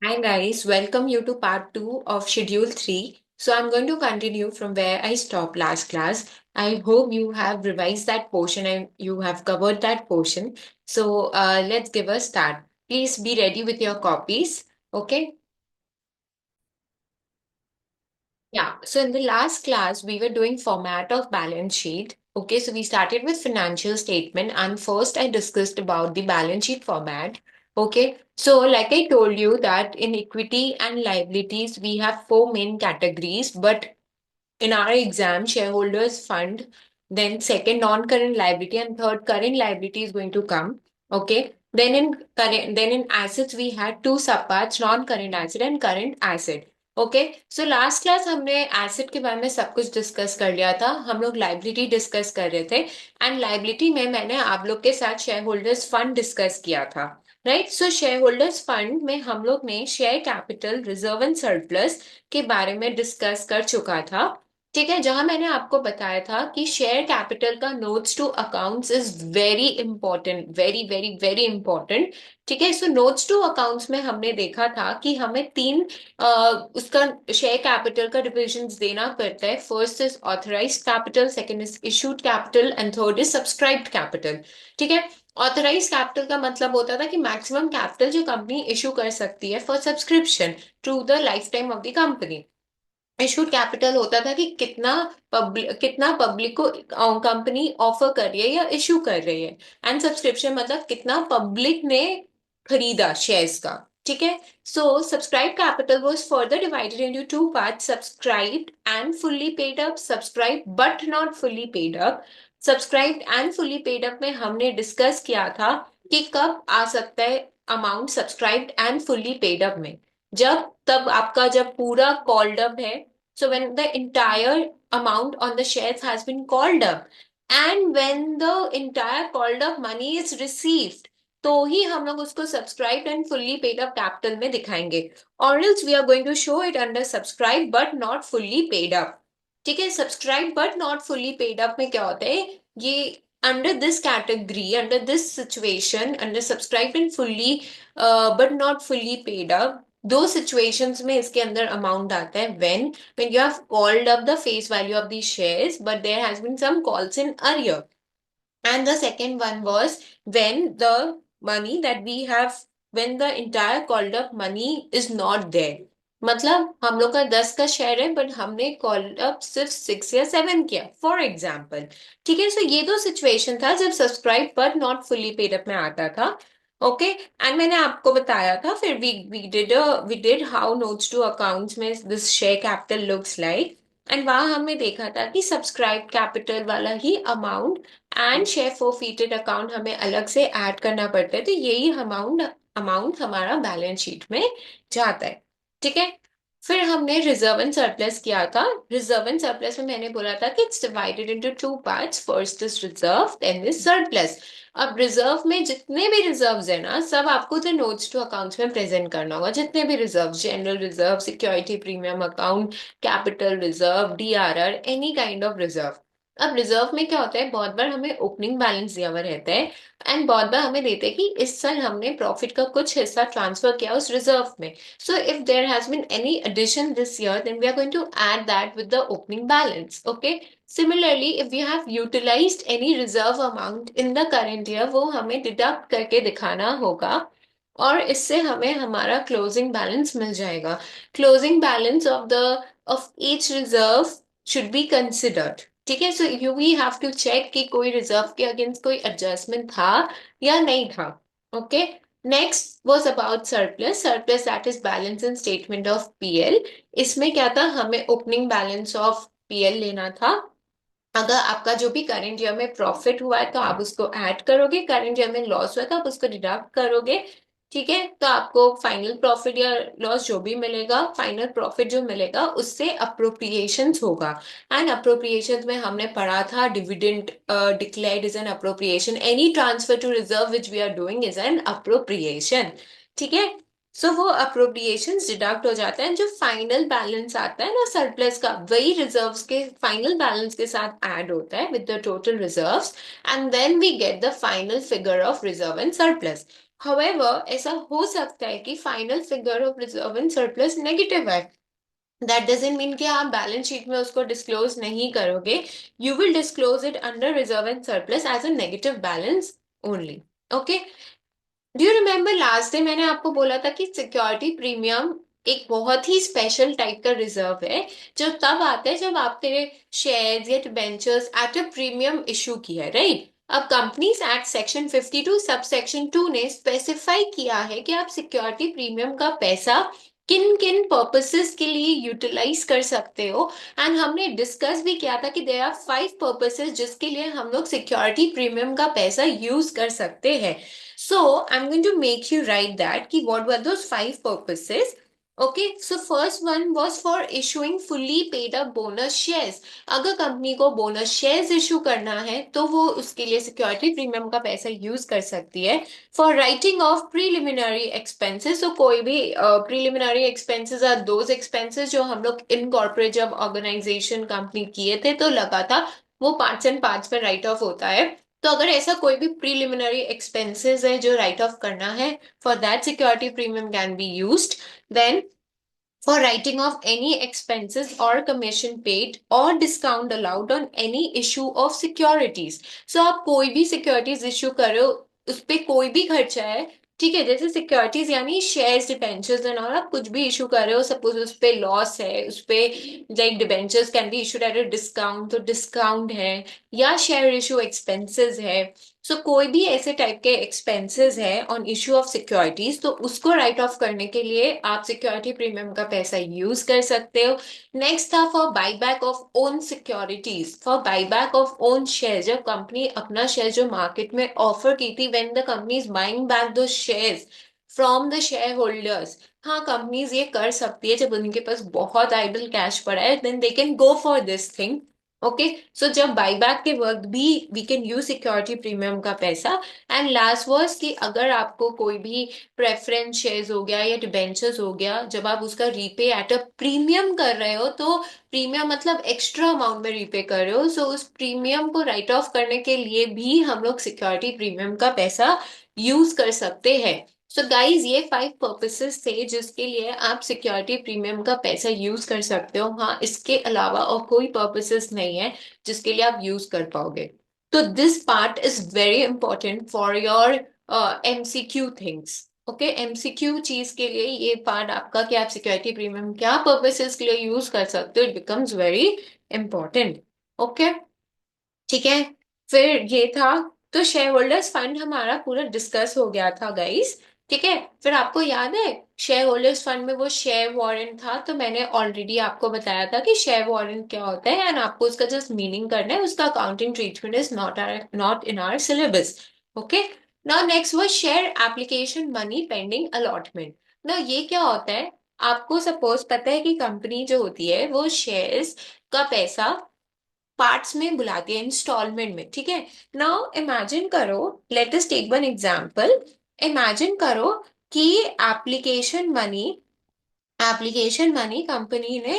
Hi guys, welcome you to part 2 of schedule 3. So I'm going to continue from where I stopped last class. I hope you have revised that portion and you have covered that portion. So let's give a start. Please be ready with your copies. Okay. Yeah, so in the last class, we were doing format of balance sheet. Okay, so we started with financial statement, and first I discussed about the balance sheet format. Okay, so like I told you that in equity and liabilities, we have four main categories, but in our exam, shareholders fund, then second non-current liability, and third current liability is going to come. Okay. Then in assets we had two subparts, non-current asset and current asset. Okay so last class हमने asset के बारे में सब कुछ discuss कर लिया था हम लोग लाइबिलिटी डिस्कस कर रहे थे एंड लाइबिलिटी में मैंने आप लोग के साथ शेयर होल्डर्स फंड डिस्कस किया था right so share holders fund में हम लोग ने share capital reserve and surplus के बारे में डिस्कस कर चुका था ठीक है जहां मैंने आपको बताया था कि शेयर कैपिटल का notes to accounts is very important very very very important ठीक है सो नोट्स टू अकाउंट्स में हमने देखा था कि हमें तीन उसका शेयर कैपिटल का डिविजन्स देना पड़ता है first is authorised capital second is issued capital and third is subscribed capital ठीक है ऑथराइज कैपिटल का मतलब होता था कि मैक्सिमम कैपिटल जो कंपनी इशू कर सकती है for subscription through the life time of the company issued capital होता था कि कितना पब्लिक को कंपनी ऑफर कर रही है या इशू कर रही है एंड सब्सक्रिप्शन मतलब कितना पब्लिक ने खरीदा शेयर्स का ठीक है so subscribe capital was further divided into two parts subscribed and fully paid up subscribe but not fully paid up subscribed and fully paid up में हमने डिस्कस किया था कि कब आ सकता है amount subscribed and fully paid up में जब तब आपका जब पूरा कॉल्ड अप है so when the entire amount on the shares has been called up and when the entire called up money is received तो ही हम लोग उसको subscribe and fully paid up capital में दिखाएंगे और else we are going to show it under subscribe but not fully paid up ठीक है subscribe but not fully paid up में क्या होता है ये under this category under this situation under subscribed and fully but not fully paid up दो situations में इसके अंदर अमाउंट आता है when you have called up the face value of these shares but there has been some calls in arrear and the second one was when the money that we have when the entire called up money is not there मतलब हम लोग का 10 का share है but हमने called up सिर्फ 6 या 7 किया फॉर एग्जाम्पल ठीक है सो ये दो सिचुएशन था जब subscribe but not fully paid up में आता था ओके एंड मैंने आपको बताया था फिर we did how notes to accounts में this share capital looks like and वहां हमने देखा था कि सब्सक्राइब कैपिटल वाला ही amount and share forfeited account हमें अलग से ऐड करना पड़ता है तो यही अमाउंट अमाउंट हमारा बैलेंस शीट में जाता है ठीक है फिर हमने रिजर्व एंड सरप्लस किया था रिजर्व एंड सरप्लस में मैंने बोला था कि it's divided into two parts first is reserve then is surplus अब रिजर्व में जितने भी रिजर्व्स है ना सब आपको द नोट्स टू अकाउंट्स में प्रेजेंट करना होगा जितने भी reserve general reserve security premium account capital reserve DRR any kind of reserve अब रिजर्व में क्या होता है बहुत बार हमें ओपनिंग बैलेंस दिया हुआ रहता है एंड बहुत बार हमें देते हैं कि इस साल हमने प्रॉफिट का कुछ हिस्सा ट्रांसफर किया उस रिजर्व में so if there has been any addition this year then we are going to add that with the opening balance okay similarly if we have utilized any reserve amount in the current year वो हमें deduct करके दिखाना होगा और इससे हमें हमारा closing balance मिल जाएगा closing balance of each reserve should be considered ठीक है so you we have to check कि कोई रिजर्व के अगेंस्ट कोई एडजस्टमेंट था या नहीं था okay next was about surplus surplus that is balance in statement of PL इसमें क्या था हमें ओपनिंग बैलेंस ऑफ पीएल लेना था अगर आपका जो भी करंट ईयर में प्रॉफिट हुआ है तो आप उसको ऐड करोगे करंट ईयर में लॉस हुआ है तो आप उसको डिडक्ट करोगे ठीक है तो आपको फाइनल प्रॉफिट या लॉस जो भी मिलेगा फाइनल प्रॉफिट जो मिलेगा उससे अप्रोप्रिएशंस होगा एंड अप्रोप्रिएशंस में हमने पढ़ा था dividend declared is an appropriation any transfer to reserve which we are doing is an appropriation ठीक है सो वो अप्रोप्रिएशंस डिडक्ट हो जाता है जो फाइनल बैलेंस आता है ना सरप्लस का वही रिजर्व्स के फाइनल बैलेंस के साथ ऐड होता है with the total reserves and then we get the final figure of reserve and surplus however ऐसा हो सकता है कि final figure of reserve and surplus negative है। दैट डजेंट मीन कि आप बैलेंस शीट में उसको डिस्क्लोज नहीं करोगे। You will disclose it under reserve and surplus as a negative balance only. Okay. Do you remember last day मैंने आपको बोला था कि सिक्योरिटी प्रीमियम एक बहुत ही स्पेशल टाइप का रिजर्व है, जो तब आता है जब आपने शेयर्स या debentures at a premium issue किया है, राइट? अब companies act section 52 sub section 2 ने स्पेसिफाई किया है कि आप सिक्योरिटी प्रीमियम का पैसा किन किन पर्पसेस के लिए यूटिलाइज कर सकते हो। एंड हमने डिस्कस भी किया था कि देयर आर 5 पर्पसेस जिसके लिए हम लोग सिक्योरिटी प्रीमियम का पैसा यूज कर सकते हैं। So I'm going to make you write that कि what were those 5 purposes. Okay, so first one was for issuing fully paid up bonus shares. अगर कंपनी को बोनस शेयर्स इशू करना है तो वो उसके लिए सिक्योरिटी प्रीमियम का पैसा यूज कर सकती है। For writing off preliminary expenses, तो कोई भी preliminary expenses are those expenses जो हम लोग इनकॉर्पोरेट जब ऑर्गेनाइजेशन कंपनी किए थे तो लगा था, वो पार्ट्स एंड पार्ट्स में राइट ऑफ होता है। तो अगर ऐसा कोई भी प्रीलिमिनरी एक्सपेंसेस है जो राइट ऑफ करना है, for that security premium can be used. Then for writing off any expenses or commission paid or discount allowed on any issue of securities. So आप कोई भी सिक्योरिटीज इश्यू कर रहे हो, उस पे कोई भी खर्चा है, ठीक है, जैसे सिक्योरिटीज यानी शेयर्स डिबेंचर्स एंड और आप कुछ भी इशू कर रहे हो, सपोज उस पे लॉस है, उस पे like debentures can be issued at a discount, तो डिस्काउंट है, या शेयर इशू एक्सपेंसेस है। सो कोई भी ऐसे टाइप के एक्सपेंसेस है ऑन इश्यू ऑफ सिक्योरिटीज, तो उसको राइट ऑफ करने के लिए आप सिक्योरिटी प्रीमियम का पैसा यूज कर सकते हो। नेक्स्ट था for buyback of own securities, for buyback of own share, जब कंपनी अपना शेयर जो मार्केट में ऑफर की थी, when the company is buying back those shares from the share holders. हाँ, कंपनीज ये कर सकती है जब उनके पास बहुत आइडल कैश पड़ा है, then they can go for this thing. Okay, so जब बाईबैक के वक्त भी we can use security premium का पैसा। एंड लास्ट वर्स कि अगर आपको कोई भी प्रेफरेंस शेयर्स हो गया या डिबेंचर्स हो गया, जब आप उसका रीपे एट अ प्रीमियम कर रहे हो, तो प्रीमियम मतलब एक्स्ट्रा अमाउंट में रीपे कर रहे हो, सो उस प्रीमियम को राइट ऑफ करने के लिए भी हम लोग सिक्योरिटी प्रीमियम का पैसा यूज कर सकते हैं। सो गाइज, ये 5 पर्पसेस थे जिसके लिए आप सिक्योरिटी प्रीमियम का पैसा यूज कर सकते हो। हाँ, इसके अलावा और कोई पर्पसेस नहीं है जिसके लिए आप यूज कर पाओगे। तो this part is very important for your MCQ things. Okay, MCQ चीज के लिए ये पार्ट आपका कि आप सिक्योरिटी प्रीमियम क्या पर्पसेस के लिए यूज कर सकते हो, it becomes very important. Okay, ठीक है। फिर ये था, तो शेयर होल्डर्स फंड हमारा पूरा डिस्कस हो गया था गाइस। ठीक है। फिर आपको याद है शेयर होल्डर्स फंड में वो शेयर वारंट था, तो मैंने ऑलरेडी आपको बताया था कि शेयर वारंट क्या होता है, एंड आपको उसका जस्ट मीनिंग करना है, उसका accounting treatment is not in our syllabus. Okay. Now next वो share application money pending allotment. ना ये क्या होता है? आपको सपोज पता है कि कंपनी जो होती है वो शेयर्स का पैसा पार्ट्स में बुलाती है, इंस्टॉलमेंट में, ठीक है। नाउ इमेजिन करो, let us take one example. Imagine करो कि application money application money company ने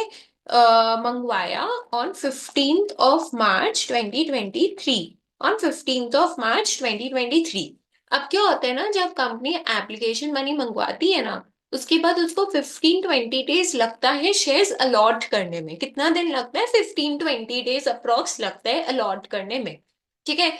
मंगवाया on 15th of March 2023, on 15th of March 2023। अब क्या होता है ना, जब कंपनी एप्लीकेशन मनी मंगवाती है ना, उसके बाद उसको 15-20 डेज लगता है शेयर्स अलॉट करने में। कितना दिन लगता है? 15-20 डेज अप्रोक्स लगता है अलॉट करने में, ठीक है।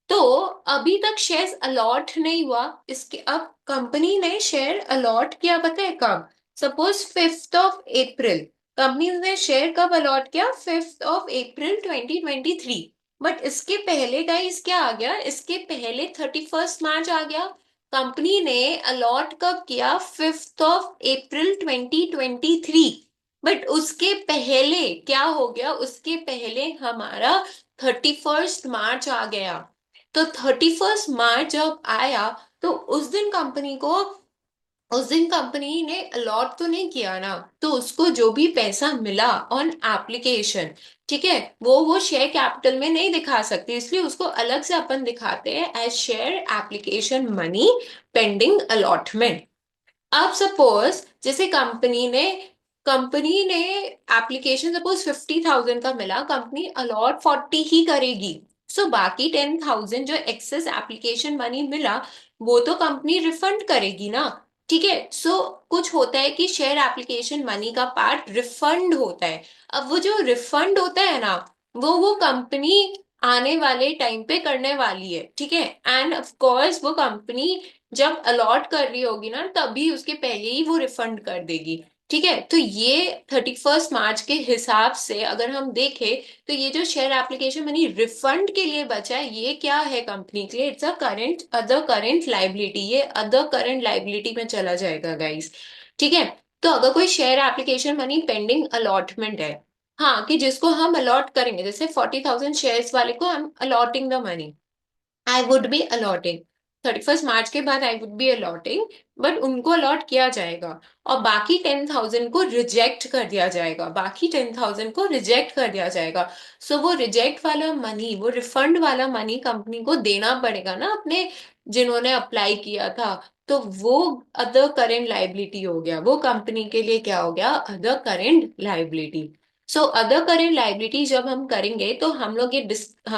तो अभी तक शेयर्स अलॉट नहीं हुआ, इसके अब कंपनी ने शेयर अलॉट किया, पता है कब? Suppose 5th of April, company ने शेयर कब अलॉट किया? 5th of April 2023। बट इसके पहले गाइस क्या आ गया? इसके पहले 31st मार्च आ गया। कंपनी ने अलॉट कब किया? 5th of April 2023। बट उसके पहले क्या हो गया? उसके पहले हमारा 31st मार्च आ गया। तो 31st मार्च जब आया, तो उस दिन कंपनी ने अलॉट तो नहीं किया ना, तो उसको जो भी पैसा मिला ऑन एप्लीकेशन, ठीक है, वो शेयर कैपिटल में नहीं दिखा सकती, इसलिए उसको अलग से अपन दिखाते हैं as share application money pending allotment. अब सपोज जैसे कंपनी ने एप्लीकेशन सपोज 50,000 का मिला, कंपनी अलॉट 40 ही करेगी। सो बाकी 10,000 जो एक्सेस एप्लीकेशन मनी मिला, वो तो कंपनी रिफंड करेगी ना। ठीक है, सो कुछ होता है कि शेयर एप्लीकेशन मनी का पार्ट रिफंड होता है। अब वो जो रिफंड होता है ना, वो कंपनी आने वाले टाइम पे करने वाली है। ठीक है, एंड ऑफ कोर्स वो कंपनी जब अलॉट कर रही होगी ना, तभी उसके पहले ही वो रिफंड कर देगी। ठीक है, तो ये 31 मार्च के हिसाब से अगर हम देखें, तो ये जो शेयर एप्लीकेशन मनी रिफंड के लिए बचा है, ये क्या है कंपनी के लिए? It's a current other current liability. ये अदर करंट लाइबिलिटी में चला जाएगा गाइस। ठीक है, तो अगर कोई share application money pending allotment है, हाँ, कि जिसको हम अलॉट करेंगे, जैसे 40,000 शेयर्स वाले को हम allotting the money, I would be allotting 31 मार्च के बाद, I would be allotting, but उनको अलॉट किया जाएगा। और बाकी 10,000 को रिजेक्ट कर दिया जाएगा, बाकी 10,000 को रिजेक्ट कर दिया जाएगा। सो वो रिजेक्ट वाला मनी, वो रिफंड वाला मनी कंपनी को देना पड़ेगा ना अपने, जिन्होंने अप्लाई किया था। तो वो अदर करेंट लाइबिलिटी हो गया, वो कंपनी के लिए क्या हो गया? Other current liability. So other current liability जब हम करेंगे, तो हम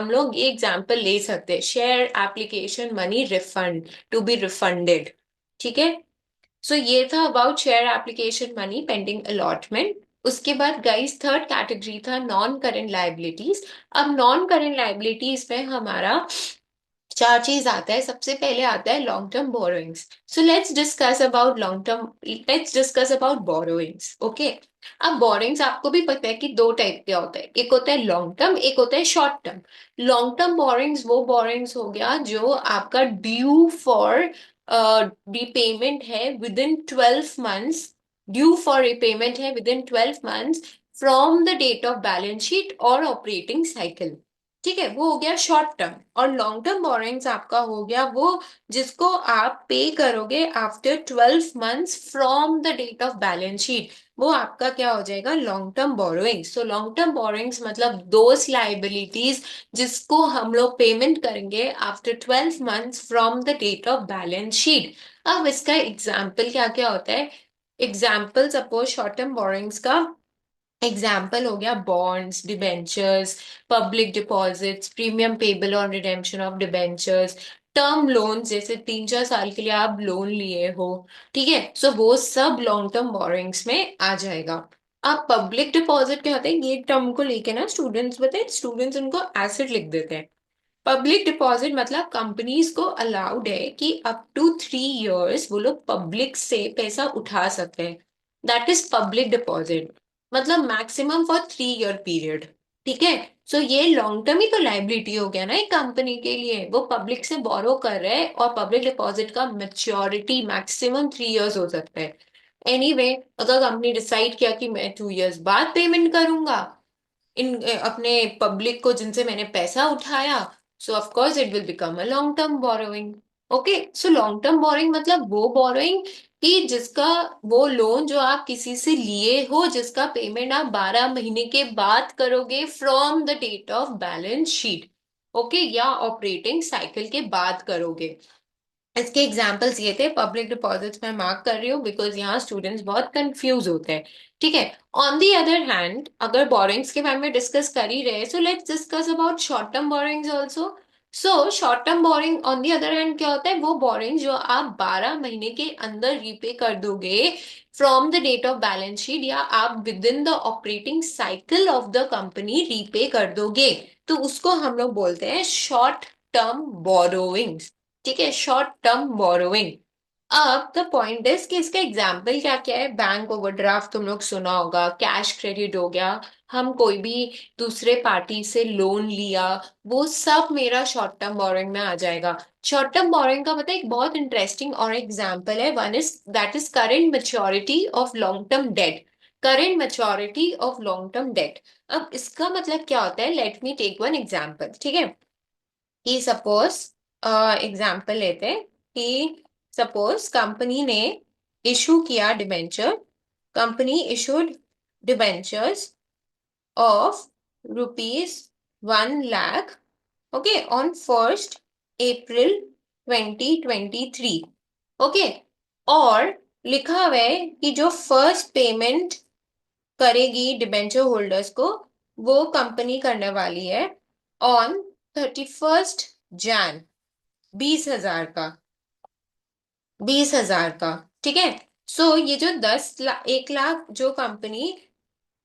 लोग ये एग्जांपल ले सकते हैं, share application money refund, to be refunded. ठीक है, सो ये था about share application money pending allotment. उसके बाद गाइस थर्ड कैटेगरी था नॉन करेंट लाइबिलिटीज। अब नॉन करेंट लाइबिलिटीज में हमारा चार चीज आता है। सबसे पहले आता है long term borrowings. So let's discuss about borrowings. Okay, अब बोरोइंग्स आपको भी पता है कि दो टाइप के होते हैं, एक होता है लॉन्ग टर्म, एक होता है short term. Long term borrowings वो बोरोइंग्स हो गया जो आपका ड्यू फॉर रिपेमेंट है within 12 months, due for repayment है within 12 months from the date of balance sheet और ऑपरेटिंग साइकिल। ठीक है, वो हो गया शॉर्ट टर्म। और लॉन्ग टर्म बोरोइंग्स आपका हो गया वो जिसको आप पे करोगे after 12 months from the date of balance sheet, वो आपका क्या हो जाएगा? Long term borrowings. So long term borrowings मतलब दोज लाइबिलिटीज जिसको हम लोग पेमेंट करेंगे after 12 months from the date of balance sheet. अब इसका एग्जाम्पल क्या क्या होता है? Example suppose short term borrowings का एग्जाम्पल हो गया bonds, debentures, public deposits, premium payable on redemption of debentures, term loan, जैसे 3-4 साल के लिए आप लोन लिए हो। ठीक है, सो वो सब लॉन्ग टर्म बोरोइंग्स में आ जाएगा। अब पब्लिक डिपॉजिट क्या होता है? ये टर्म को लेके ना स्टूडेंट्स बताए, स्टूडेंट्स उनको एसिड लिख देते हैं। पब्लिक डिपॉजिट मतलब कंपनीज को अलाउड है कि अप टू 3 इयर्स वो लोग पब्लिक से पैसा उठा सकते हैं। दैट इज पब्लिक डिपॉजिट, मतलब मैक्सिमम फॉर 3 ईयर पीरियड। ठीक है, सो ये लॉन्ग टर्म ही तो लाइबिलिटी हो गया ना एक कंपनी के लिए, वो पब्लिक से बोरो कर रहे हैं, और पब्लिक डिपॉजिट का मेच्योरिटी मैक्सिमम 3 इयर्स हो सकता है। एनीवे अगर कंपनी डिसाइड किया कि मैं 2 इयर्स बाद पेमेंट करूंगा इन अपने पब्लिक को जिनसे मैंने पैसा उठाया, सो of course it will become a long term borrowing. Okay, so long term borrowing मतलब वो बोरोइंग कि जिसका, वो लोन जो आप किसी से लिए हो जिसका पेमेंट आप 12 महीने के बाद करोगे from the date of balance sheet. Okay, या ऑपरेटिंग साइकिल के बाद करोगे। इसके एग्जाम्पल्स ये थे, पब्लिक डिपॉजिट्स में मार्क कर रही हूँ बिकॉज यहाँ स्टूडेंट्स बहुत कंफ्यूज होते हैं। ठीक है, ऑन दी अदर हैंड अगर बोरिंग्स के बारे में डिस्कस कर ही रहे, so let's discuss about short term borrowings also. So short term borrowing on the other hand क्या होता है? वो बोरिंग जो आप 12 महीने के अंदर रीपे कर दोगे from the date of balance sheet, या आप within the operating cycle of the company repay कर दोगे, तो उसको हम लोग बोलते हैं शॉर्ट टर्म बोरोइंग्स। ठीक है, शॉर्ट टर्म बोरोइंग। अब द पॉइंट इज कि इसका एग्जाम्पल क्या क्या है? बैंक ओवरड्राफ्ट तुम लोग सुना होगा, कैश क्रेडिट हो गया, हम कोई भी दूसरे पार्टी से लोन लिया, वो सब मेरा शॉर्ट टर्म बोरोइंग में आ जाएगा। शॉर्ट टर्म बोरोइंग का मतलब एक बहुत इंटरेस्टिंग और एग्जाम्पल है, one is that is current maturity of long term debt. Current maturity of long term debt. अब इसका मतलब क्या होता है? Let me take one example. ठीक है, कि सपोज एग्जाम्पल लेते हैं कि सपोज कंपनी ने इशू किया debenture, company issued debentures of ₹1 lakh, okay, on 1 April 2023। Okay, और लिखा हुआ है कि जो फर्स्ट पेमेंट करेगी डिबेंचर होल्डर्स को, वो कंपनी करने वाली है ऑन 31 जैन, 20,000 का। 20,000 का। ठीक है। सो ये जो 1 लाख जो कंपनी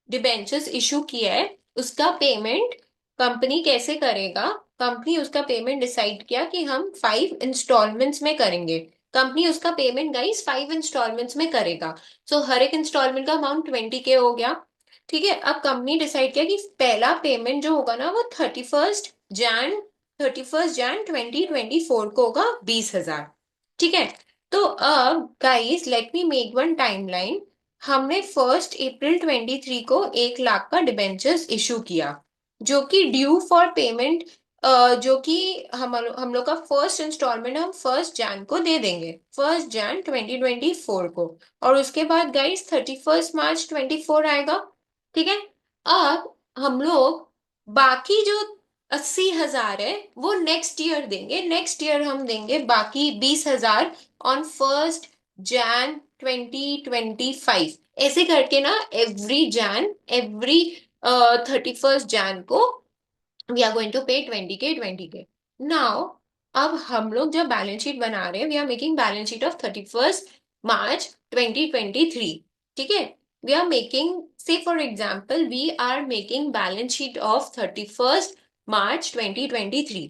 डिबेंचर्स इशू किया है, उसका पेमेंट कंपनी कैसे करेगा? कंपनी उसका पेमेंट डिसाइड किया कि हम 5 इंस्टॉलमेंट्स में करेंगे। कंपनी उसका पेमेंट गाइस 5 इंस्टॉलमेंट्स में करेगा। सो हर एक इंस्टॉलमेंट का अमाउंट 20K हो गया। ठीक है। अब कंपनी डिसाइड किया कि पहला पेमेंट जो होगा ना वो 31 जैन 2024 को होगा 20,000। ठीक है। तो अब guys let me make one timeline. हमने 1 अप्रैल 2023 को 1 लाख का डिबेंचर्स इशू किया, जो कि ड्यू फॉर पेमेंट, जो कि हम लोग का फर्स्ट इंस्टॉलमेंट हम 1 जैन को दे देंगे, 1 जैन 2024 को। और उसके बाद गाइस 31 मार्च 2024 आएगा। ठीक है। अब हम लोग बाकी जो 80,000 है वो नेक्स्ट ईयर देंगे। नेक्स्ट ईयर हम देंगे बाकी 20,000 ऑन 1 जैन 2025। ऐसे करके ना एवरी 31 जैन को वी आर गोइंग टू पे 20K 20K। नाउ अब हम लोग जब बैलेंस शीट बना रहे हैं, we are making balance sheet of 31 March 2023। ठीक है। We are making, say for example we are making balance sheet of 31 March 2023।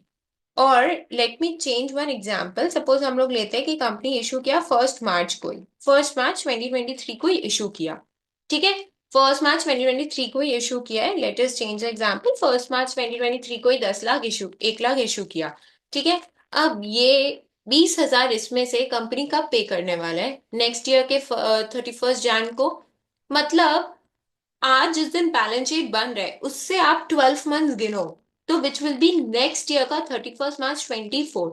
और let me change one example. Suppose हम लोग लेते हैं कि कंपनी इशू किया 1 मार्च को ही, 1 मार्च 2023 को ही इशू किया। ठीक है। 1 मार्च 2023 को ही इशू किया है। Let us change the example, 1 मार्च 2023 को ही 10 लाख इशू, 1 लाख इशू किया। ठीक है। अब ये 20,000 इसमें से कंपनी कब पे करने वाला है? नेक्स्ट ईयर के 31 जैन को। मतलब आज जिस दिन बैलेंस शीट बन रहा है उससे आप 12 मंथ्स गिनो, तो which will be next year का 31 मार्च 2024।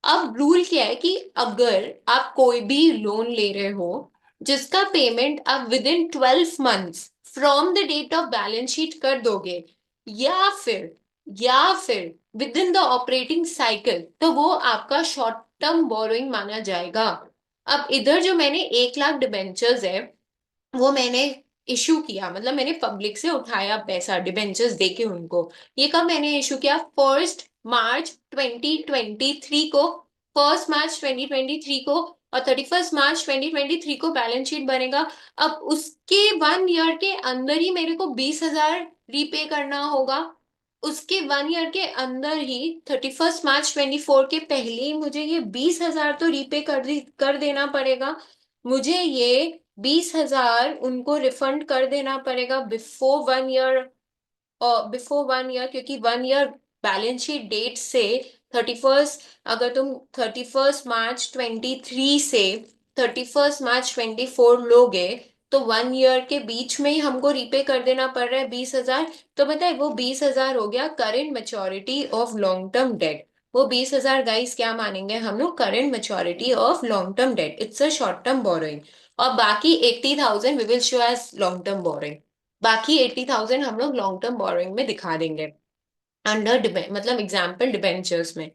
अब रूल क्या है कि अगर आप कोई भी लोन ले रहे हो जिसका पेमेंट आप within 12 months from the date of balance sheet कर दोगे, या फिर within the operating cycle, तो वो आपका शॉर्ट टर्म बोरोइंग माना जाएगा। अब इधर जो मैंने 1 लाख डिबेंचर्स है वो मैंने इशू किया, मतलब मैंने पब्लिक से उठाया पैसा डिबेंचर्स देके उनको। ये कब मैंने इशू किया? 1 मार्च 2023 को। 1 मार्च 2023 को। और 31 मार्च 2023 को बैलेंस शीट बनेगा। अब उसके 1 ईयर के अंदर ही मेरे को 20,000 रीपे करना होगा। उसके 1 ईयर के अंदर ही 31 मार्च 2024 के पहले ही मुझे ये 20,000 तो रीपे कर देना पड़ेगा। मुझे ये 20,000 उनको रिफंड कर देना पड़ेगा बिफोर 1 ईयर, क्योंकि 1 ईयर बैलेंस शीट डेट से 31, अगर तुम 31 मार्च 2023 से 31 मार्च 2024 लोगे तो 1 ईयर के बीच में ही हमको रीपे कर देना पड़ रहा है 20,000। तो बताए वो 20,000 हो गया current maturity of long term debt. वो 20,000 गाइस क्या मानेंगे हम लोग? Current maturity of long term debt, it's a short term borrowing. और बाकी 80,000 we will show as long term borrowing. बाकी 80,000 हम लोग लॉन्ग टर्म बोरोइंग में दिखा देंगे अंडर मतलब एग्जाम्पल डिबेंचर्स में।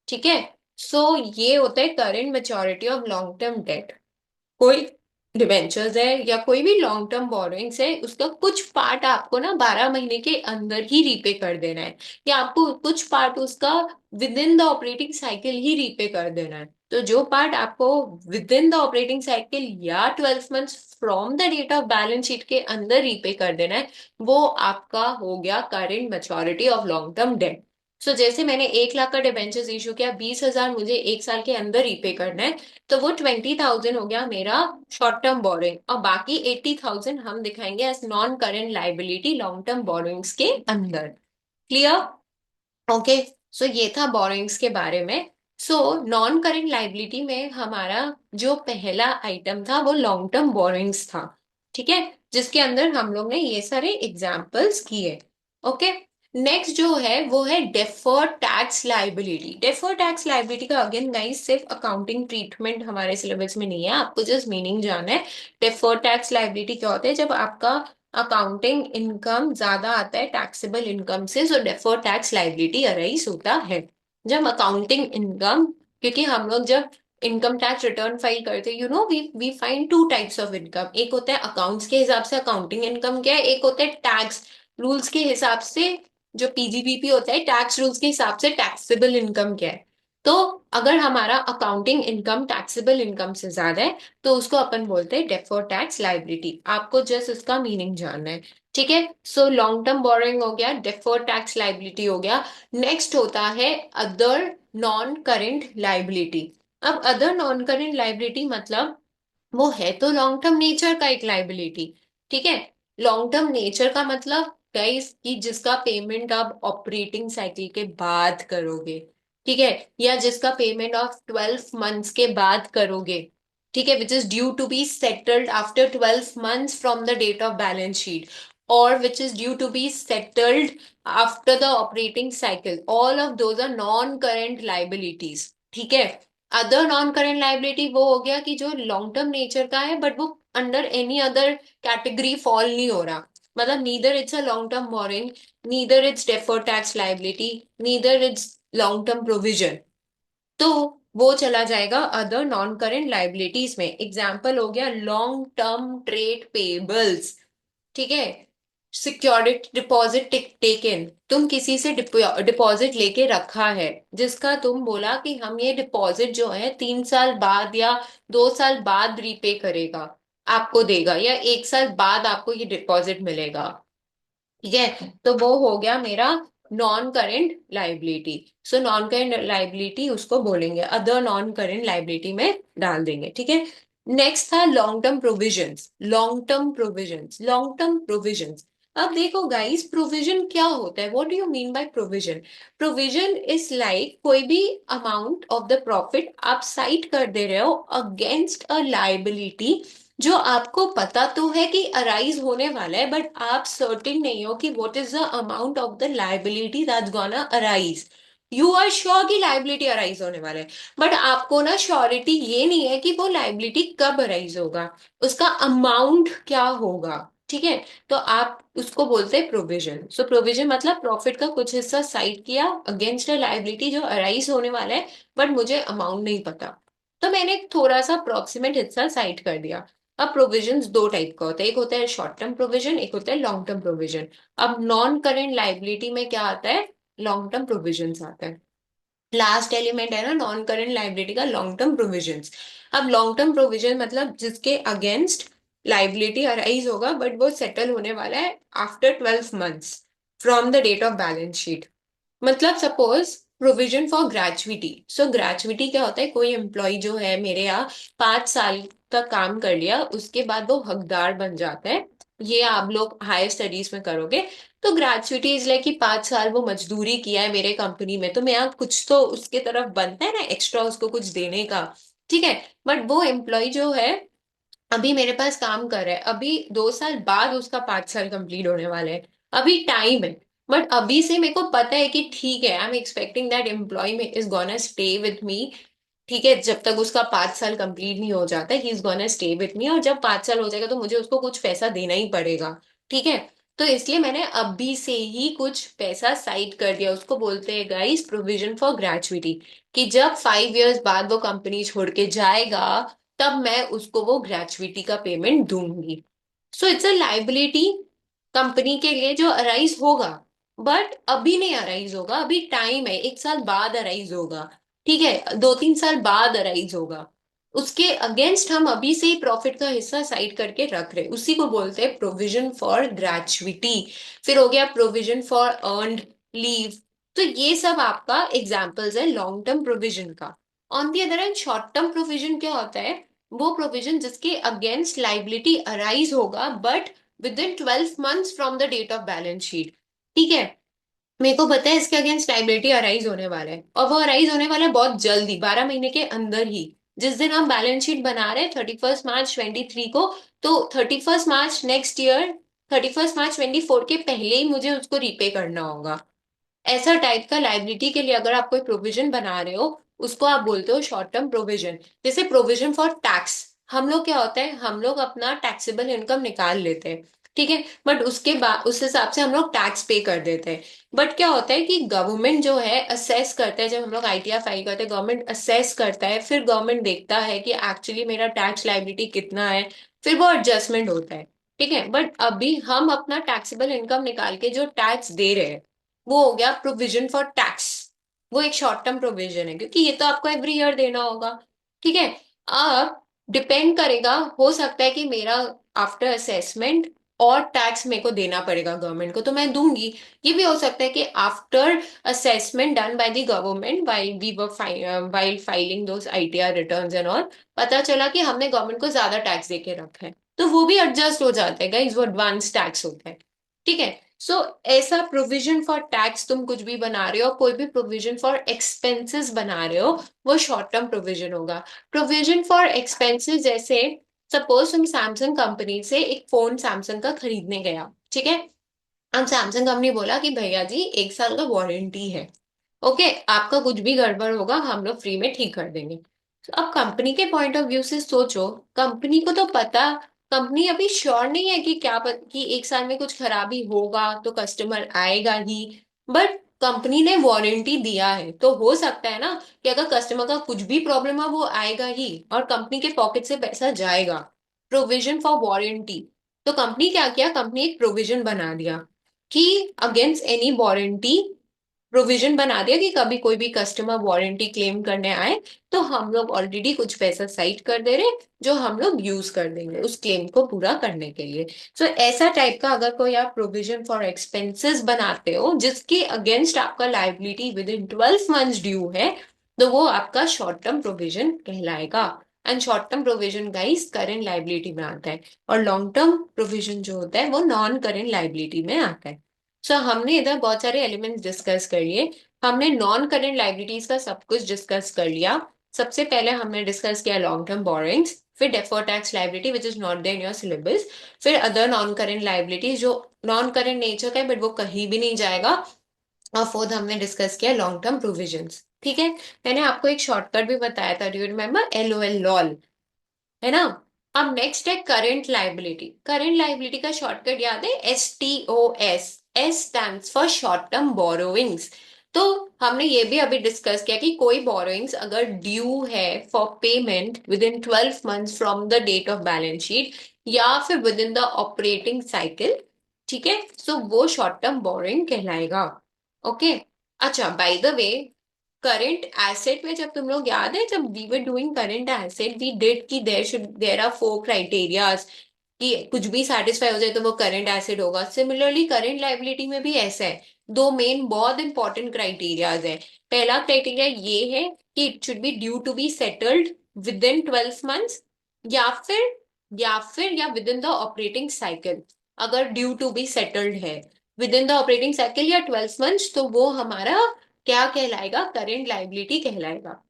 ठीक है। सो ये होता है current maturity of long term date. कोई डिबेंचर्स है या कोई भी लॉन्ग टर्म बोरोइंग्स है, उसका कुछ पार्ट आपको ना 12 महीने के अंदर ही रीपे कर देना है, या आपको कुछ पार्ट उसका within the operating cycle ही रीपे कर देना है। तो जो पार्ट आपको within the operating cycle या 12 months from the date of balance sheet के अंदर रीपे कर देना है, वो आपका हो गया current maturity of long term debt. So जैसे मैंने 1 लाख का डिबेंचर्स इशू किया, 20,000 मुझे 1 साल के अंदर रीपे करना है, तो वो 20,000 हो गया मेरा शॉर्ट टर्म बोरोइंग। और बाकी 80,000 हम दिखाएंगे as non current liability long term borrowings के अंदर। क्लियर? ओके। सो ये था बोरोइंग्स के बारे में। सो नॉन करेंट लाइबिलिटी में हमारा जो पहला आइटम था वो लॉन्ग टर्म बोरोइंग्स था। ठीक है। जिसके अंदर हम लोग ने ये सारे एग्जाम्पल्स किए। ओके। नेक्स्ट जो है वो है deferred tax liability. Deferred tax liability का अगेन गाइस सिर्फ अकाउंटिंग ट्रीटमेंट हमारे सिलेबस में नहीं है, आपको जस्ट मीनिंग जानना है। डेफर्ड टैक्स लाइबिलिटी क्या होता है? जब आपका अकाउंटिंग इनकम ज्यादा आता है टैक्सेबल इनकम से, सो डेफर्ड टैक्स लाइबिलिटी अराइज होता है। जब अकाउंटिंग इनकम, क्योंकि हम लोग जब इनकम टैक्स रिटर्न फाइल करते हैं, we find two types of income. एक होता है अकाउंट्स के हिसाब से अकाउंटिंग इनकम क्या है, एक होता है टैक्स रूल्स के हिसाब से, जो पीजीबीपी होता है टैक्स रूल्स के हिसाब से टैक्सेबल इनकम क्या है। तो अगर हमारा अकाउंटिंग इनकम टैक्सेबल इनकम से ज्यादा है तो उसको अपन बोलते हैं डेफर्ड टैक्स लायबिलिटी। आपको जस्ट उसका मीनिंग जानना है। ठीक है, सो लॉन्ग टर्म बोरोइंग हो गया, डेफर्ड टैक्स लायबिलिटी हो गया। नेक्स्ट होता है अदर नॉन करेंट लायबिलिटी। अब अदर नॉन करेंट लायबिलिटी मतलब वो है तो लॉन्ग टर्म नेचर का एक लाइबिलिटी। ठीक है, लॉन्ग टर्म नेचर का मतलब गाइस कि जिसका पेमेंट आप ऑपरेटिंग साइकिल के बाद करोगे। ठीक है, या जिसका पेमेंट आप 12 मंथ्स के बाद करोगे। ठीक है, which is due to be settled after 12 months from the date of balance sheet, और which is due to be settled after the operating cycle, all of those are non current liabilities. ठीक है, other non current liability वो हो गया कि जो long term nature का है बट वो under any other category fall नहीं हो रहा। मतलब neither it's a long term borrowing, neither it's deferred tax liability, neither it's long term provision. तो वो चला जाएगा अदर नॉन करेंट लाइबिलिटीज में। एग्जाम्पल हो गया लॉन्ग टर्म ट्रेड पेबल्स। ठीक है, सिक्योरिटी डिपॉजिट टेकन, तुम किसी से डिपॉजिट लेके रखा है जिसका तुम बोला कि हम ये डिपॉजिट जो है 3 साल बाद या 2 साल बाद रीपे करेगा, आपको देगा, या 1 साल बाद आपको ये डिपॉजिट मिलेगा। ठीक है, तो वो हो गया मेरा non current liability. So non current liability उसको बोलेंगे, अदर नॉन करेंट लाइबिलिटी में डाल देंगे। ठीक है, नेक्स्ट था long term provisions. Long term provisions, long term provisions. अब देखो गाइस, प्रोविजन क्या होता है? What do you mean by provision? Provision is like कोई भी अमाउंट ऑफ द प्रॉफिट आप साइट कर दे रहे हो अगेंस्ट अ लाइबिलिटी, जो आपको पता तो है कि अराइज होने वाला है बट आप सर्टेन नहीं हो कि what is the amount of the liability that's gonna arise. You are sure कि लाइबिलिटी अराइज होने वाला है, बट आपको ना श्योरिटी ये नहीं है कि वो लाइबिलिटी कब अराइज होगा, उसका अमाउंट क्या होगा। ठीक है, तो आप उसको बोलते हैं प्रोविजन। सो प्रोविजन मतलब प्रॉफिट का कुछ हिस्सा साइड किया अगेंस्ट अ लाइबिलिटी जो अराइज होने वाला है बट मुझे अमाउंट नहीं पता, तो मैंने एक थोड़ा सा अप्रोक्सीमेट हिस्सा साइड कर दिया। अब प्रोविजंस दो टाइप का होता है, एक होता है शॉर्ट टर्म प्रोविजन, एक होता है लॉन्ग टर्म प्रोविजन। अब नॉन करेंट लाइबिलिटी में क्या आता है? लॉन्ग टर्म प्रोविजंस आता है। लास्ट एलिमेंट है ना नॉन करेंट लाइबिलिटी का, लॉन्ग टर्म प्रोविजंस। अब लॉन्ग टर्म प्रोविजन मतलब जिसके अगेंस्ट लाइबिलिटी अराइज होगा बट वो सेटल होने वाला है after 12 months from the date of balance sheet. मतलब suppose provision for gratuity. So gratuity क्या होता है? कोई एम्प्लॉय जो है मेरे यहाँ 5 साल का काम कर लिया उसके बाद वो हकदार बन जाता है, ये आप लोग हायर स्टडीज में करोगे। तो ग्रेचुइटी इज लाइक कि 5 साल वो मजदूरी किया है मेरे कंपनी में, तो मैं यहाँ कुछ तो उसके तरफ बनता है ना एक्स्ट्रा उसको कुछ देने का। ठीक है, बट वो एम्प्लॉय जो है अभी मेरे पास काम कर रहा है, अभी 2 साल बाद उसका 5 साल कंप्लीट होने वाले हैं, अभी टाइम है। बट अभी से मेरे को पता है कि ठीक है, I am expecting that employee is gonna stay with me. ठीक है, जब तक उसका 5 साल कंप्लीट नहीं हो जाता he is gonna stay with मी, और जब 5 साल हो जाएगा तो मुझे उसको कुछ पैसा देना ही पड़ेगा। ठीक है, तो इसलिए मैंने अभी से ही कुछ पैसा साइड कर दिया, उसको बोलते हैं गाइस प्रोविजन फॉर ग्रेचुइटी, कि जब 5 इयर्स बाद वो कंपनी छोड़ के जाएगा तब मैं उसको वो ग्रेचुइटी का पेमेंट दूंगी। So it's a liability company के लिए जो अराइज होगा, बट अभी नहीं अराइज होगा, अभी टाइम है, 1 साल बाद अराइज होगा। ठीक है, 2-3 साल बाद अराइज होगा, उसके अगेंस्ट हम अभी से ही प्रॉफिट का हिस्सा साइड करके रख रहे हैं, उसी को बोलते हैं प्रोविजन फॉर ग्रेचुइटी। फिर हो गया प्रोविजन फॉर अर्न्ड लीव। तो ये सब आपका एग्जाम्पल्स है लॉन्ग टर्म प्रोविजन का। On the other hand short term provision क्या होता है? वो प्रोविजन जिसके अगेंस्ट लाइबिलिटी अराइज होगा but within 12 months from the date of balance sheet. ठीक है, मेरे को पता है इसके अगेंस्ट लाइबिलिटी अराइज होने वाला है, और वो अराइज होने वाला है बहुत जल्दी, 12 महीने के अंदर ही। जिस दिन हम बैलेंस शीट बना रहे हैं 31 मार्च 2023 को, तो 31 मार्च नेक्स्ट ईयर, 31 मार्च 2024 के पहले ही मुझे उसको रीपे करना होगा। ऐसा टाइप का लाइबिलिटी के लिए अगर आप कोई प्रोविजन बना रहे हो उसको आप बोलते हो शॉर्ट टर्म प्रोविजन। जैसे प्रोविजन फॉर टैक्स, हम लोग क्या होता है, हम लोग अपना टैक्सेबल इनकम निकाल लेते हैं। ठीक है, बट उसके बाद उस हिसाब से हम लोग टैक्स पे कर देते हैं। बट क्या होता है कि गवर्नमेंट जो है असेस करता है, जब हम लोग आईटीआर फाइल करते हैं गवर्नमेंट असेस करता है, फिर गवर्नमेंट देखता है कि एक्चुअली मेरा टैक्स लाइबिलिटी कितना है, फिर वो एडजस्टमेंट होता है। ठीक है, बट अभी हम अपना टैक्सेबल इनकम निकाल के जो टैक्स दे रहे हैं वो हो गया प्रोविजन फॉर टैक्स। वो एक शॉर्ट टर्म प्रोविजन है, क्योंकि ये तो आपको एवरी ईयर देना होगा। ठीक है। अब डिपेंड करेगा, हो सकता है कि मेरा आफ्टर असेसमेंट और टैक्स मेरे को देना पड़ेगा गवर्नमेंट को, तो मैं दूंगी। ये भी हो सकता है कि after assessment done by the government while we were while filing those ITR returns and all, पता चला कि हमने गवर्नमेंट को ज्यादा टैक्स देके रखा है, तो वो भी एडजस्ट हो जाता है गाइस, वो एडवांस टैक्स होता है। ठीक है। सो ऐसा प्रोविजन फॉर टैक्स तुम कुछ भी बना रहे हो, कोई भी प्रोविजन फॉर एक्सपेंसेस बना रहे हो, वो शॉर्ट टर्म प्रोविजन होगा। प्रोविजन फॉर एक्सपेंसेस जैसे सपोज तुम सैमसंग कंपनी से एक फोन सैमसंग का खरीदने गया, ठीक है। अब सैमसंग कंपनी बोला कि भैया जी 1 साल का वारंटी है, ओके, आपका कुछ भी गड़बड़ होगा हम लोग फ्री में ठीक कर देंगे। तो अब कंपनी के पॉइंट ऑफ व्यू से सोचो, कंपनी को तो पता, कंपनी अभी श्योर नहीं है कि कि 1 साल में कुछ खराबी होगा तो कस्टमर आएगा ही, बट कंपनी ने वारंटी दिया है, तो हो सकता है ना कि अगर कस्टमर का कुछ भी प्रॉब्लम है वो आएगा ही और कंपनी के पॉकेट से पैसा जाएगा। प्रोविजन फॉर वारंटी, तो कंपनी क्या किया, कंपनी एक प्रोविजन बना दिया कि अगेंस्ट एनी वारंटी, प्रोविजन बना दिया कि कभी कोई भी कस्टमर वारंटी क्लेम करने आए तो हम लोग ऑलरेडी कुछ पैसा साइड कर दे रहे, जो हम लोग यूज कर देंगे उस क्लेम को पूरा करने के लिए। सो ऐसा टाइप का अगर कोई आप प्रोविजन फॉर एक्सपेंसेस बनाते हो जिसके अगेंस्ट आपका liability with in 12 months due है, तो वो आपका शॉर्ट टर्म प्रोविजन कहलाएगा। And short term provision guys current liability में आता है, और लॉन्ग टर्म प्रोविजन जो होता है वो नॉन करेंट लाइबिलिटी में आता है। सो हमने इधर बहुत सारे एलिमेंट्स डिस्कस कर लिए। हमने नॉन करेंट लाइबिलिटीज का सब कुछ डिस्कस कर लिया। सबसे पहले हमने डिस्कस किया लॉन्ग टर्म बोरोइंग्स, फिर deferred tax liability which is not there in your syllabus, फिर अदर नॉन करेंट लाइबिलिटीज जो नॉन करेंट नेचर का है बट वो कहीं भी नहीं जाएगा, और फोर्थ हमने डिस्कस किया लॉन्ग टर्म प्रोविजंस। ठीक है। मैंने आपको एक शॉर्टकट भी बताया था, do you remember, LOL lol, है ना। अब नेक्स्ट है करंट लाइबिलिटी। करंट लाइबिलिटी का शॉर्टकट याद है, STOS। S stands for short term borrowings. तो हमने ये भी अभी डिस्कस किया कि कोई बोरोइंग्स अगर ड्यू है for payment within 12 months from the date of balance sheet या फिर within the operating cycle, ठीक है, सो वो शॉर्ट टर्म बोरोइंग कहलाएगा। ओके। अच्छा, by the way, current asset में जब तुम लोग याद है, जब we were doing current asset we did कि देयर आर 4 क्राइटेरियाज, कि कुछ भी सेटिस्फाई हो जाए तो वो करंट एसेट होगा। सिमिलरली करंट लाइबिलिटी में भी ऐसा है, दो मेन बहुत इंपॉर्टेंट क्राइटेरियाज है। पहला क्राइटेरिया ये है कि it should be due to be settled within 12 months, या फिर या within the operating cycle. अगर ड्यू टू बी सेटल्ड है within the operating cycle या 12 मंथ्स, तो वो हमारा क्या कहलाएगा, करेंट लाइबिलिटी कहलाएगा।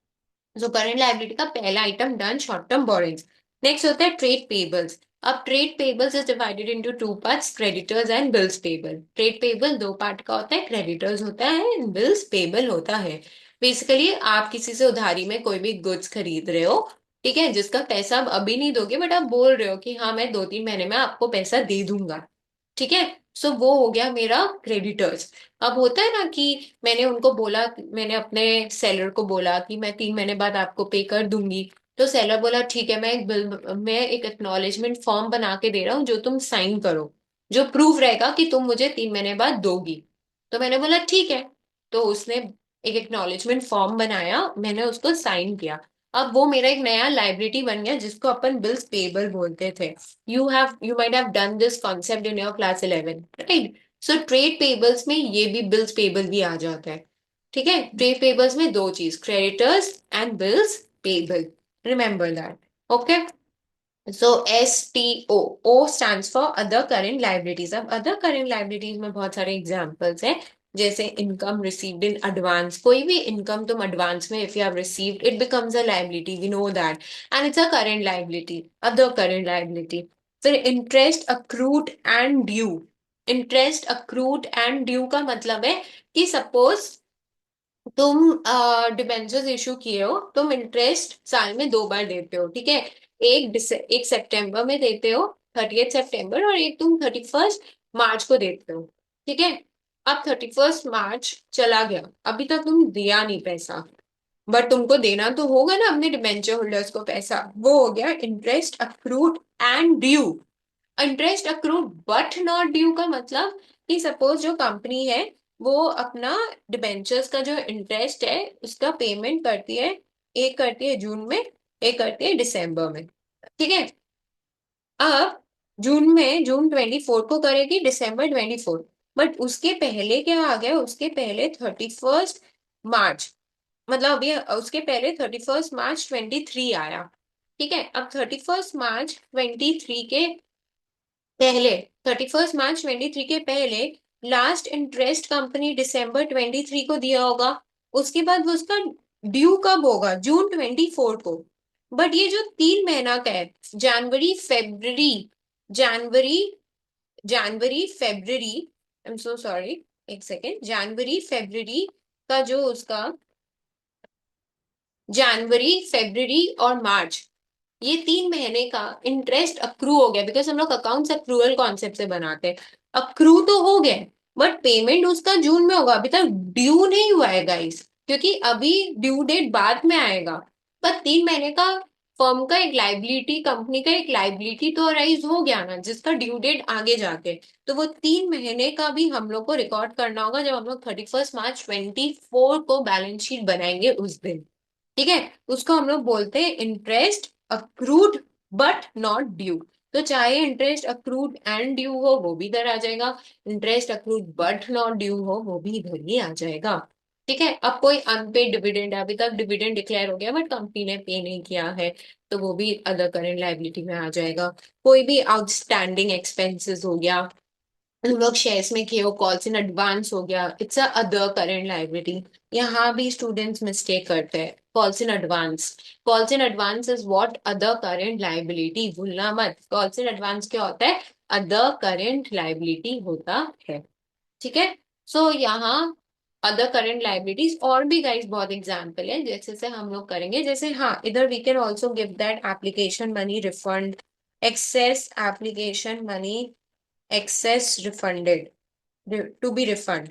जो करंट लाइबिलिटी का पहला item done, short term borrowings. Next होता है ट्रेड पेबल्स। अब trade payables is divided into 2 parts, creditors and bills payable. Trade payable 2 part का होता है, क्रेडिटर्स होता है, बिल्स पेबल होता है। बेसिकली आप किसी से उधारी में कोई भी गुड्स खरीद रहे हो, ठीक है, जिसका पैसा आप अभी नहीं दोगे बट आप बोल रहे हो कि हाँ मैं 2-3 महीने में आपको पैसा दे दूंगा, ठीक है, सो वो हो गया मेरा क्रेडिटर्स। अब होता है ना कि मैंने उनको बोला, मैंने अपने सेलर को बोला कि मैं 3 महीने बाद आपको पे कर दूंगी, तो सेलर बोला ठीक है, मैं एक एक्नॉलेजमेंट फॉर्म बना के दे रहा हूँ जो तुम साइन करो, जो प्रूफ रहेगा कि तुम मुझे 3 महीने बाद दोगी। तो मैंने बोला ठीक है, तो उसने एक एक्नॉलेजमेंट फॉर्म बनाया, मैंने उसको साइन किया। अब वो मेरा एक नया लाइबिलिटी बन गया जिसको अपन बिल्स पेबल बोलते थे। You might have done this concept in your class 11, right. So trade payables में ये भी बिल्स पेबल भी आ जाता है। ठीक है, ट्रेड पेबल्स में दो चीज, creditors and bills payable, remember that. Okay. So STO, O stands for other current liabilities। अब other current liabilities में बहुत सारे एग्जांपल्स हैं, जैसे इनकम रिसीव्ड इन एडवांस। कोई भी इनकम तुम एडवांस में if you have received, it becomes a liability, we know that, and it's a current liability, other current liability. फिर interest accrued and due. Interest accrued and due का मतलब है कि suppose तुम डिबेंचर्स इशू किए हो, तुम इंटरेस्ट साल में 2 बार देते हो, ठीक है, एक सितंबर में देते हो, 30 सितंबर, और एक तुम 31 मार्च को देते हो, ठीक है। अब 31 मार्च चला गया, अभी तक तुम दिया नहीं पैसा, बट तुमको देना तो होगा ना अपने डिबेंचर होल्डर्स को पैसा, वो हो गया interest accrued and due. Interest accrued but not due का मतलब कि सपोज जो कंपनी है वो अपना डिबेंचर्स का जो इंटरेस्ट है उसका पेमेंट करती है, एक करती है जून में, एक करती है दिसंबर में। ठीक है। अब जून 24 को करेगी, दिसंबर 24। बट उसके पहले क्या आ गया, उसके पहले 31 मार्च, मतलब अभी उसके पहले 31 मार्च 23 आया। ठीक है। अब 31 मार्च 23 के पहले, 31 मार्च 23 के पहले लास्ट इंटरेस्ट कंपनी दिसंबर 23 को दिया होगा। उसके बाद वो उसका ड्यू कब होगा, जून 24 को। बट ये जो 3 महीना का है, जनवरी फेब्रवरी, जनवरी जनवरी फेब्रवरी, आई एम सो सॉरी, एक सेकेंड, जनवरी फेब्रवरी का जो उसका, जनवरी फेब्रवरी और मार्च, ये 3 महीने का इंटरेस्ट अक्रू हो गया, बिकॉज हम लोग अकाउंट्स अक्रूवल कॉन्सेप्ट से बनाते हैं। अक्रू तो हो गए, बट पेमेंट उसका जून में होगा, अभी तक ड्यू नहीं हुआ है गाइस, क्योंकि अभी ड्यू डेट बाद में आएगा। पर 3 महीने का फर्म का एक लाइबिलिटी, कंपनी का एक लाइबिलिटी तो अराइज हो गया ना, जिसका ड्यू डेट आगे जाके, तो वो 3 महीने का भी हम लोग को रिकॉर्ड करना होगा जब हम लोग 31 मार्च 24 को बैलेंस शीट बनाएंगे उस दिन। ठीक है। उसको हम लोग बोलते हैं interest accrued but not due. तो चाहे इंटरेस्ट अक्रूड एंड ड्यू हो वो भी इधर आ जाएगा, interest accrued but not due हो वो भी इधर ही आ जाएगा। ठीक है। अब कोई अनपेड डिविडेंड है, अभी तक डिविडेंड डिक्लेयर हो गया बट कंपनी ने पे नहीं किया है, तो वो भी अदर करेंट लायबिलिटी में आ जाएगा। कोई भी आउटस्टैंडिंग एक्सपेंसेस हो गया, हम लोग शेयर्स में किए हो, कॉल्स इन एडवांस हो गया, it's a other current liability. यहाँ भी स्टूडेंट्स मिस्टेक करते हैं, calls in advance, calls in advance is what, other current liability, भूलना मत, कॉल्स इन एडवांस क्या होता है, अदर करेंट लायबिलिटी होता है। ठीक है। सो यहाँ अदर करेंट लायबिलिटीज और भी गाइस बहुत एग्जाम्पल है जैसे से हम लोग करेंगे, जैसे हाँ इधर we can also give that application money refund, excess application money, excess refunded, to be refund,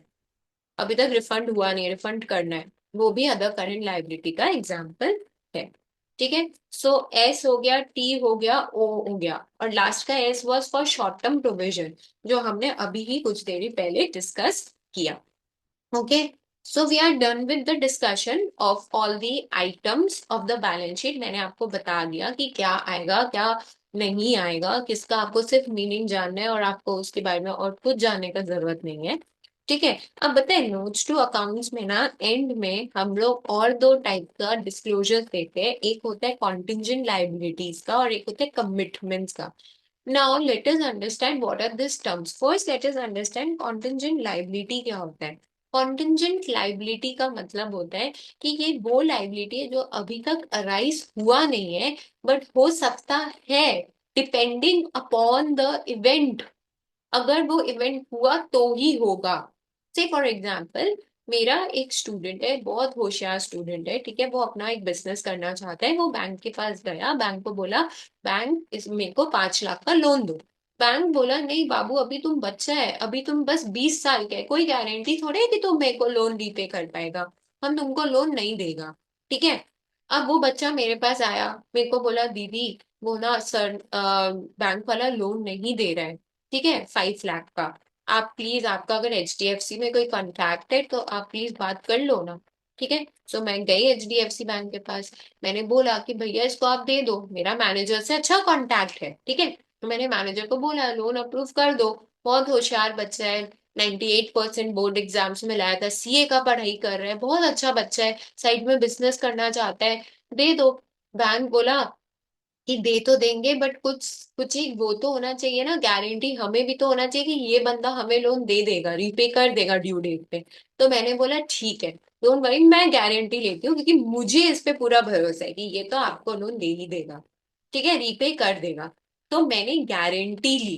अभी तक रिफंड हुआ नहीं है, रिफंड करना है, वो भी अदर करेंट लायबिलिटी का एग्जाम्पल है। ठीक है। सो एस हो गया, टी हो गया, ओ हो गया, और लास्ट का एस was for short term provision, जो हमने अभी ही कुछ देरी पहले डिस्कस किया। Okay. So we are done with the discussion of all the items of the balance sheet. मैंने आपको बता दिया कि क्या आएगा क्या नहीं आएगा, किसका आपको सिर्फ मीनिंग जानना है और आपको उसके बारे में और कुछ जानने का जरूरत नहीं है। ठीक है। अब बताए नोट्स टू अकाउंट्स में ना एंड में हम लोग और दो टाइप का डिस्क्लोजर देते हैं, एक होता है कॉन्टिंजेंट लाइबिलिटीज का और एक होता है कमिटमेंट्स का। Now let us understand what are this terms. First let us understand contingent liability क्या होता है। कॉन्टिंजेंट लाइबिलिटी का मतलब होता है कि ये वो लाइबिलिटी है जो अभी तक अराइज हुआ नहीं है, बट हो सकता है, डिपेंडिंग अपॉन द इवेंट, अगर वो इवेंट हुआ तो ही होगा। से फॉर एग्जाम्पल, मेरा एक स्टूडेंट है, बहुत होशियार स्टूडेंट है, ठीक है, वो अपना एक बिजनेस करना चाहता है, वो बैंक के पास गया, बैंक को बोला बैंक इस मेरे को 5 लाख का लोन दो। बैंक बोला नहीं बाबू, अभी तुम बच्चा है, अभी तुम बस 20 साल के है, कोई गारंटी थोड़ी है कि तुम मेरे को लोन रीपे कर पाएगा, हम तुमको लोन नहीं देगा। ठीक है। अब वो बच्चा मेरे पास आया, मेरे को बोला दीदी वो ना सर बैंक वाला लोन नहीं दे रहा है, ठीक है, 5 लाख का, आप प्लीज, आपका अगर HDFC में कोई कॉन्टैक्ट है तो आप प्लीज बात कर लो ना। ठीक है। सो मैं गई HDFC बैंक के पास, मैंने बोला कि भैया इसको आप दे दो, मेरा मैनेजर से अच्छा कॉन्टैक्ट है। ठीक है। तो मैंने मैनेजर को बोला लोन अप्रूव कर दो, बहुत होशियार बच्चा है, 98% बोर्ड एग्जाम्स में लाया था, CA का पढ़ाई कर रहा है, बहुत अच्छा बच्चा है, साइड में बिजनेस करना चाहता है, दे दो। बैंक बोला कि दे तो देंगे बट कुछ कुछ ही वो तो होना चाहिए ना, गारंटी हमें भी तो होना चाहिए कि ये बंदा हमें लोन दे देगा, रीपे कर देगा ड्यू डेट पे। तो मैंने बोला ठीक है, डोंट वरी, मैं गारंटी लेती हूँ क्योंकि मुझे इस पे पूरा भरोसा है कि ये तो आपको लोन दे ही देगा, ठीक है, रीपे कर देगा। तो मैंने गारंटी ली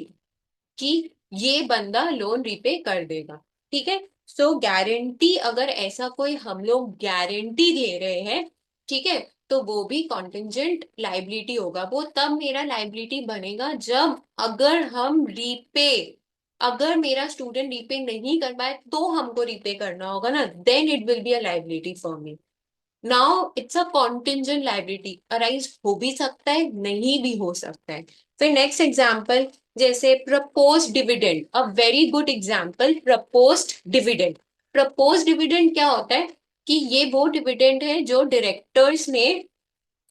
कि ये बंदा लोन रीपे कर देगा। ठीक है। सो गारंटी, अगर ऐसा कोई हम लोग गारंटी दे रहे हैं, ठीक है, तो वो भी कॉन्टिंजेंट लाइबिलिटी होगा, वो तब मेरा लाइबिलिटी बनेगा जब अगर हम रीपे, अगर मेरा स्टूडेंट रीपे नहीं कर पाए तो हमको रीपे करना होगा ना, then it will be a liability for me. Now it's a contingent liability, arise हो भी सकता है नहीं भी हो सकता है। फिर नेक्स्ट एग्जांपल, जैसे propose dividend, a very good example, proposed dividend. Propose dividend क्या होता है कि ये वो डिविडेंड है जो डायरेक्टर्स ने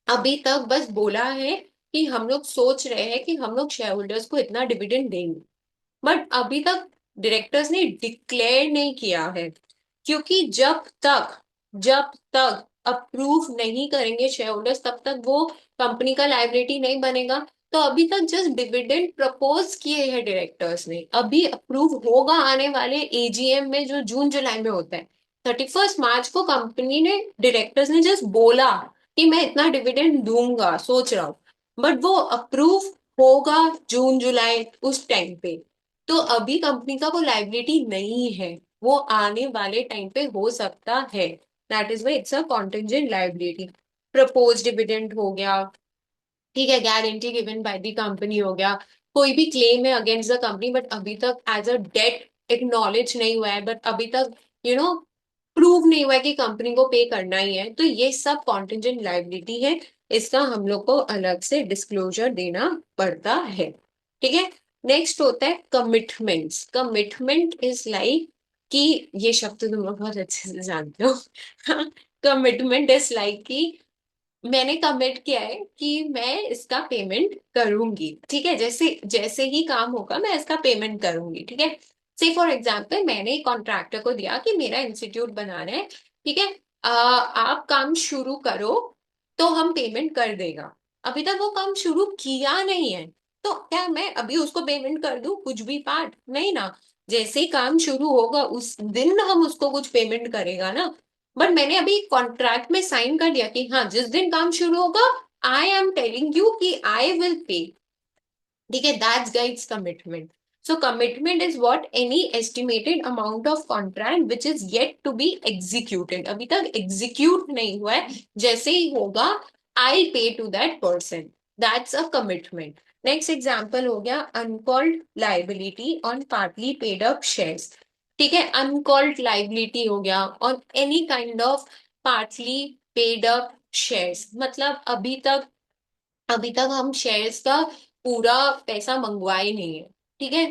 अभी तक बस बोला है कि हम लोग सोच रहे हैं कि हम लोग शेयर होल्डर्स को इतना डिविडेंड देंगे, बट अभी तक डायरेक्टर्स ने डिक्लेयर नहीं किया है। क्योंकि जब तक अप्रूव नहीं करेंगे शेयर होल्डर्स, तब तक वो कंपनी का लायबिलिटी नहीं बनेगा। तो अभी तक जस्ट डिविडेंड प्रपोज किए हैं डायरेक्टर्स ने, अभी अप्रूव होगा आने वाले एजीएम में जो जून जुलाई में होता है। 31 मार्च को कंपनी ने, डायरेक्टर्स ने जस्ट बोला कि मैं इतना डिविडेंड दूंगा, सोच रहा हूँ, बट वो अप्रूव होगा जून जुलाई उस टाइम पे। तो अभी कंपनी का वो लाइबिलिटी नहीं है, वो आने वाले टाइम पे हो सकता है। That is why it's a contingent liability. Propose dividend हो गया, ठीक है, guarantee given by the company हो गया, कोई भी क्लेम है अगेंस्ट द कंपनी बट अभी तक एज अ डेट एक्नॉलेज नहीं हुआ है, बट अभी तक प्रूव नहीं हुआ है कि कंपनी को पे करना ही है, तो ये सब कॉन्टिजेंट लाइबिलिटी है। इसका हम लोग को अलग से डिस्क्लोजर देना पड़ता है। ठीक है। नेक्स्ट होता है कमिटमेंट्स। कमिटमेंट इज लाइक कि, ये शब्द तो तुम लोग बहुत अच्छे से जानते हो। कमिटमेंट इज लाइक कि मैंने कमिट किया है कि मैं इसका पेमेंट करूंगी, ठीक है, जैसे जैसे ही काम होगा मैं इसका पेमेंट करूंगी, ठीक है। से फॉर एग्जाम्पल मैंने कॉन्ट्रैक्टर को दिया कि मेरा इंस्टीट्यूट बनाना है, ठीक है, आप काम शुरू करो तो हम पेमेंट कर देगा। अभी तक वो काम शुरू किया नहीं है, तो क्या मैं अभी उसको पेमेंट कर दूं कुछ भी पार्ट? नहीं ना। जैसे ही काम शुरू होगा उस दिन हम उसको कुछ पेमेंट करेगा ना। बट मैंने अभी कॉन्ट्रैक्ट में साइन कर दिया कि हाँ जिस दिन काम शुरू होगा आई एम टेलिंग यू कि आई विल पे। ठीक है, that's guys commitment. So commitment is what any estimated amount of contract which is yet to be executed, अभी तक एग्जीक्यूट नहीं हुआ है, जैसे ही होगा I pay to that person. That's a commitment. Next example हो गया uncalled liability on partly paid up shares. ठीक है, अनकॉल्ड लाइबिलिटी हो गया on any kind of partly paid up shares, मतलब अभी तक हम शेयर्स का पूरा पैसा मंगवाए नहीं है, ठीक है,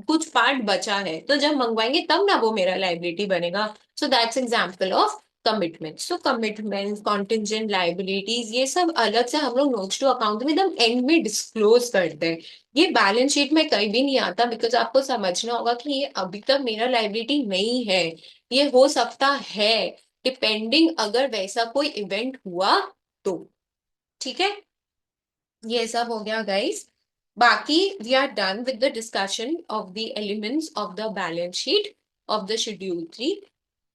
कुछ पार्ट बचा है, तो जब मंगवाएंगे तब ना वो मेरा लाइबिलिटी बनेगा। So that's example of commitment. So commitment, contingent liabilities, ये सब अलग से हम लोग नोट्स टू अकाउंट में एकदम एंड में डिस्क्लोज करते हैं। ये बैलेंस शीट में कहीं भी नहीं आता, बिकॉज आपको समझना होगा कि ये अभी तक मेरा लाइबिलिटी नहीं है, ये हो सकता है डिपेंडिंग अगर वैसा कोई इवेंट हुआ तो। ठीक है, ये सब हो गया गाइस। बाकी we are done with the discussion of the elements of the balance sheet of the schedule 3।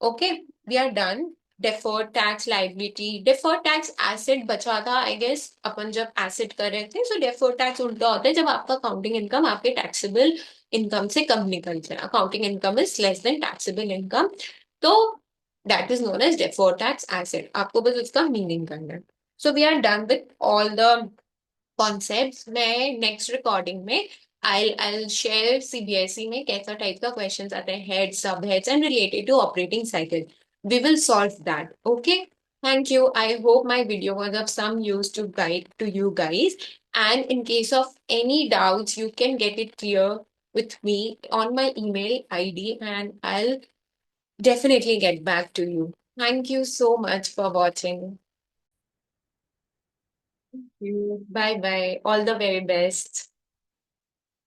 Okay, we are done. Deferred tax liability, deferred tax asset बचा था आई गेस अपन जब एसेट कर रहे थे। सो डेफर्ड टैक्स उल्टा होता है जब आपका अकाउंटिंग इनकम आपके टैक्सेबल इनकम से कम निकल जाए, accounting income is less than taxable income, तो that is known as deferred tax asset, आपको बस उसका मीनिंग करना है। So we are done with all the concepts. मैं नेक्स्ट रिकॉर्डिंग में I'll शेयर सीबीएसई में कैसा टाइप का क्वेश्चंस आते हैं, head sub heads and related to operating cycle, we will solve that. Okay, thank you. I hope my video was of some use to guide to you guys, and in case of any doubts you can get it clear with me on my email id and I'll definitely get back to you. Thank you so much for watching. You. Bye bye. All the very best.